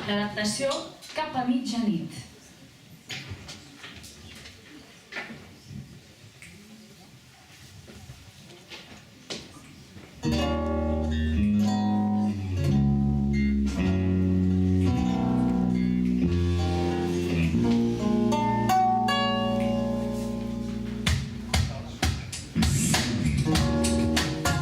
l'adaptació Cap a mitjanit.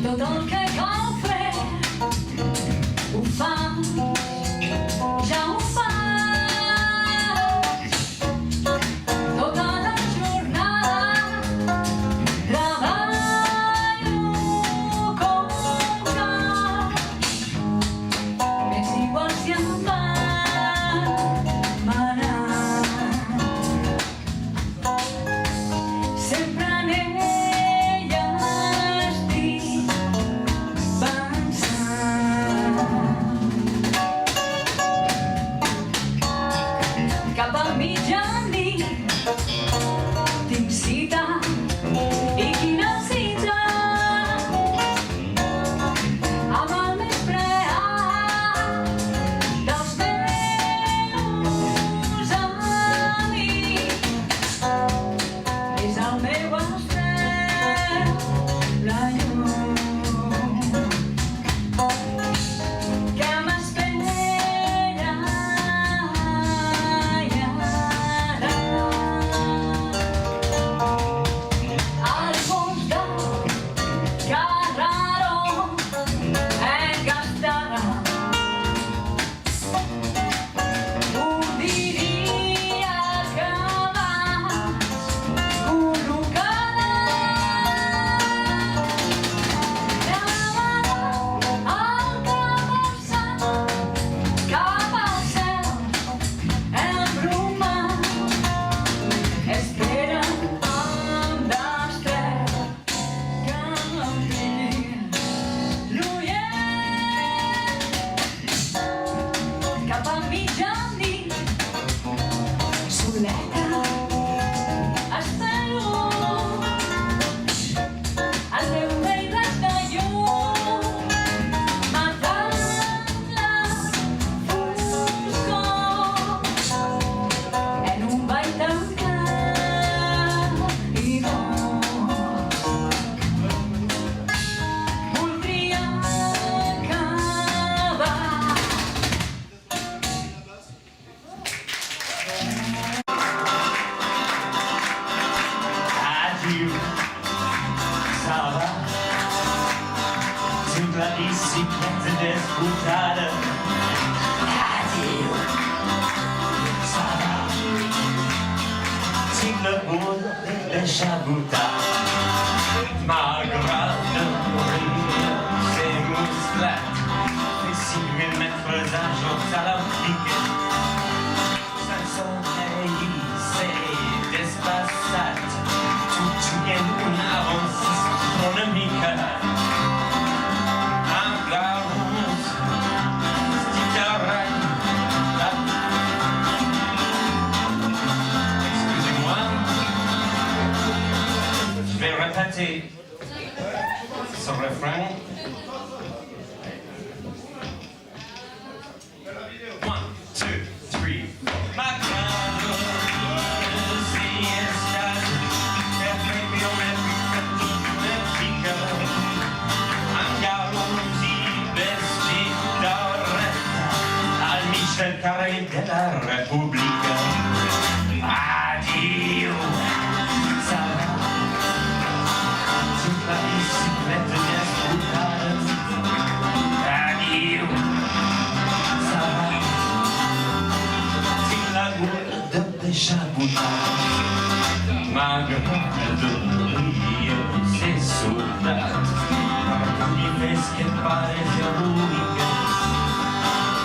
Tot el que cal fer ho fa, ja ho faig. Tota la jornada treballo com cal. M'és igual si em van manar. Sempre en ella estic cap a mitjanit tinc cita, i quina cita, amb el més preat dels meus amics. És el meu estel, la llum que m'espera. La bicicleta desbocada. Adéu, ça va. Tinc la por de deixar votar. M'agrada morir, ser musclat. Fer 5.000 metres a jocs a l'Olímpic. Sense sommeil, ser despassat. Tot juguent una avance astronomica. Ce refrain. 1, 2, 3. Ma grande siesta, perfectione perfectica. Andiamoci vestita al Michel Carré della Repubblica. Addio. La bicicleta desbocada. Adéu, ça va. Tinc la gula de deixar votar. M'agrada morir, ser soldat. Per l'univers que et parece l'única.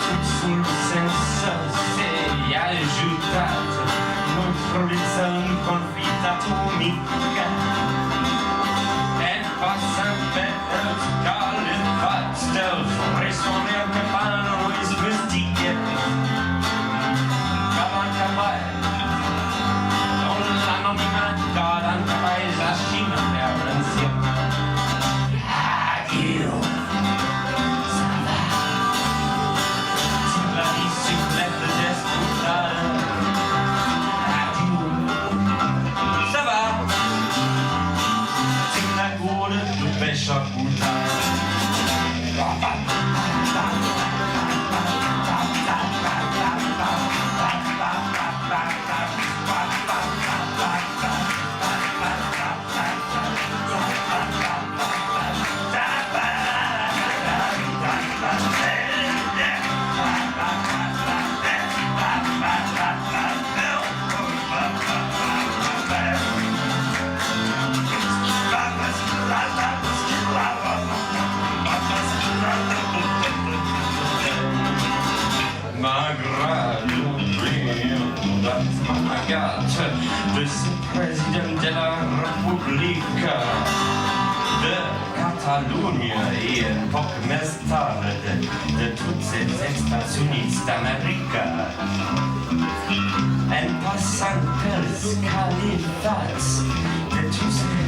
Tot sol sense ser ajudat. No improvisa un conflit atòmica. Passant per els calefats dels presoners que fan les vestigues. Cavall, cavall, on l'anonimat cada cavall la Xina d'Euràsia. Adéu, ça va. Tinc la bicicleta Regarde de ce président de la République de Catalogne et un peu plus tard de toutes ces États-Unis d'Amérique. En passant pels califats de tous ces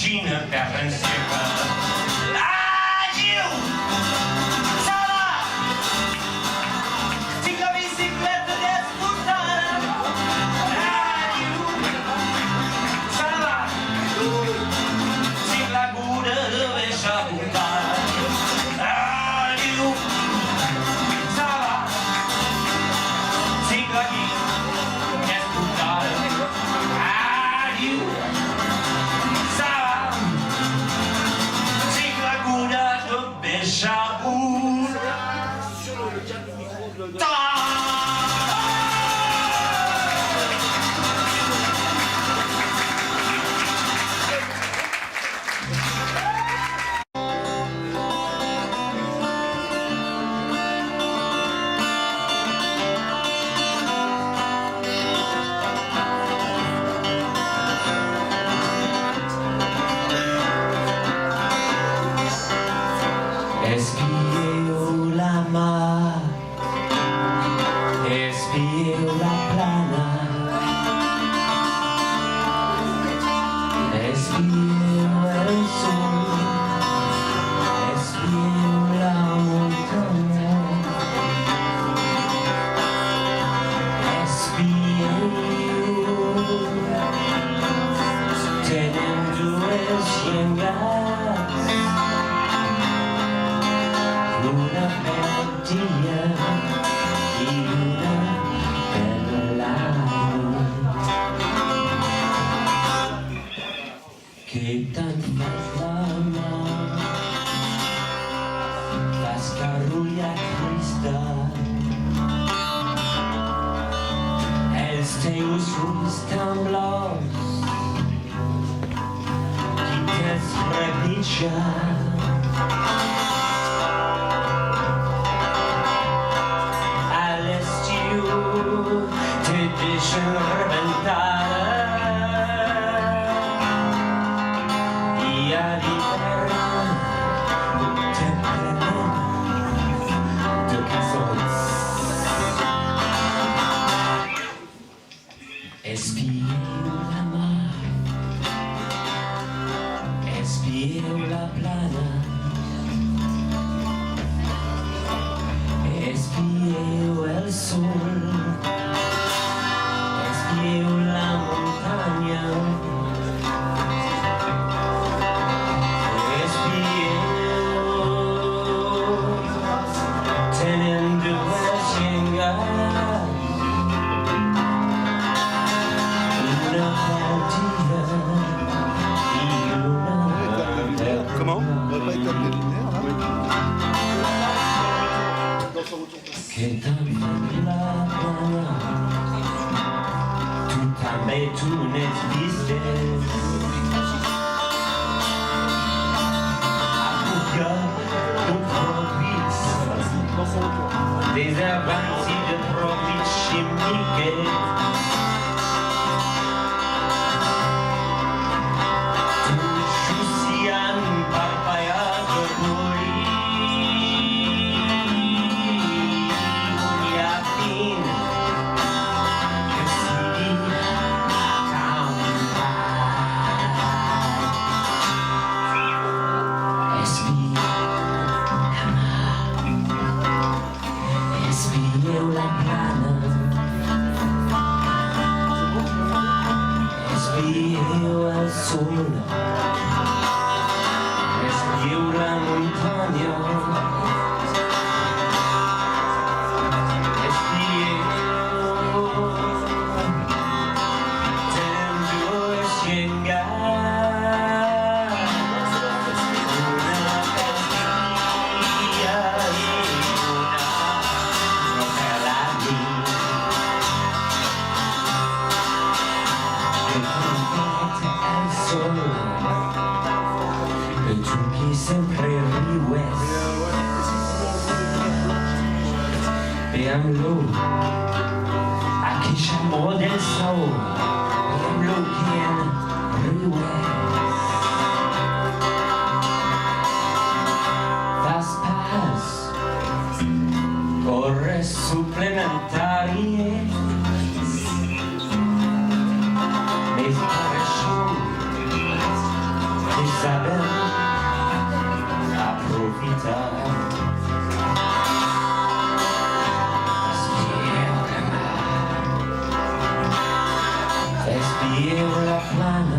Chine per un siècle. Adieu! Ça va? Si la biciclette disputada. Adieu! Ça va? Si la gouda deve sciaputar. Adieu! Ça va? Si la guida disputada. Adieu! Espieu la mar, espieu la plana, espieu el sol, espieu la montaña, espieu teniendo el llegar. Una melodía y una melodía que tan fama las carullas cristal els teus ulls tan blaus qui t'es rebutjat. Te deixen rebentar i a l'hivern te prenen de cançons. Espieu la mar, espieu la plana, espieu el sol, espieu la montaña, espieu teniendo el llegar. Una partida y una verdad. Comment? On va pas établir linéaire là? Dans son retour. Que tan la plana, tu també tu n'ets vistes. Apuja de profits, Dans son retour. des herbants i de profits chimiques. Tu xucian parpallat d'orgull. Espieu la plana, Viens-lo, aquí chamó del sol, viens-lo quien rehues. Faz paz, horas suplementarias, mes pareció de saber aproveitar. Respire la plana,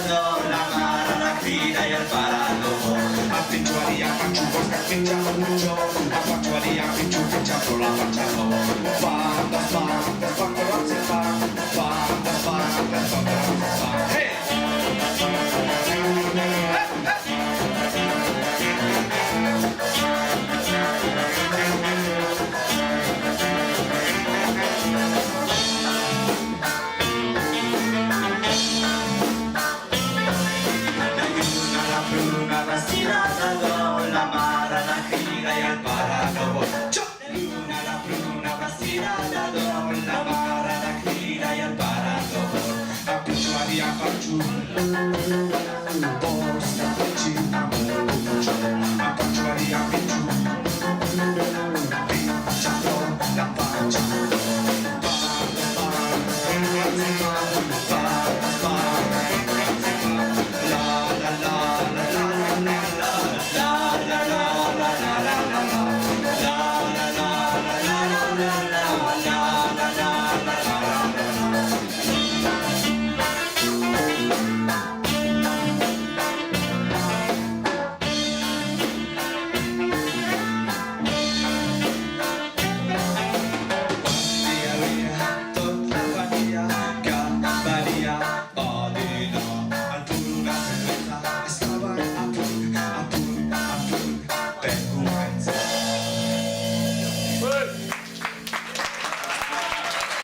dado, la mara, la crida y el parado. A pinchuaría, panchu, pues que pinchamos mucho. A panchuaría, pinchu, pinchamos la panchamos. Bandas, bandas, bandas, bandas, bandas, bandas, bandas, hey! La vestida dado, la mara, la gira y el parado. La pruna vestida dado, la mara, la gira y el parado. A pinchuaría, panchu.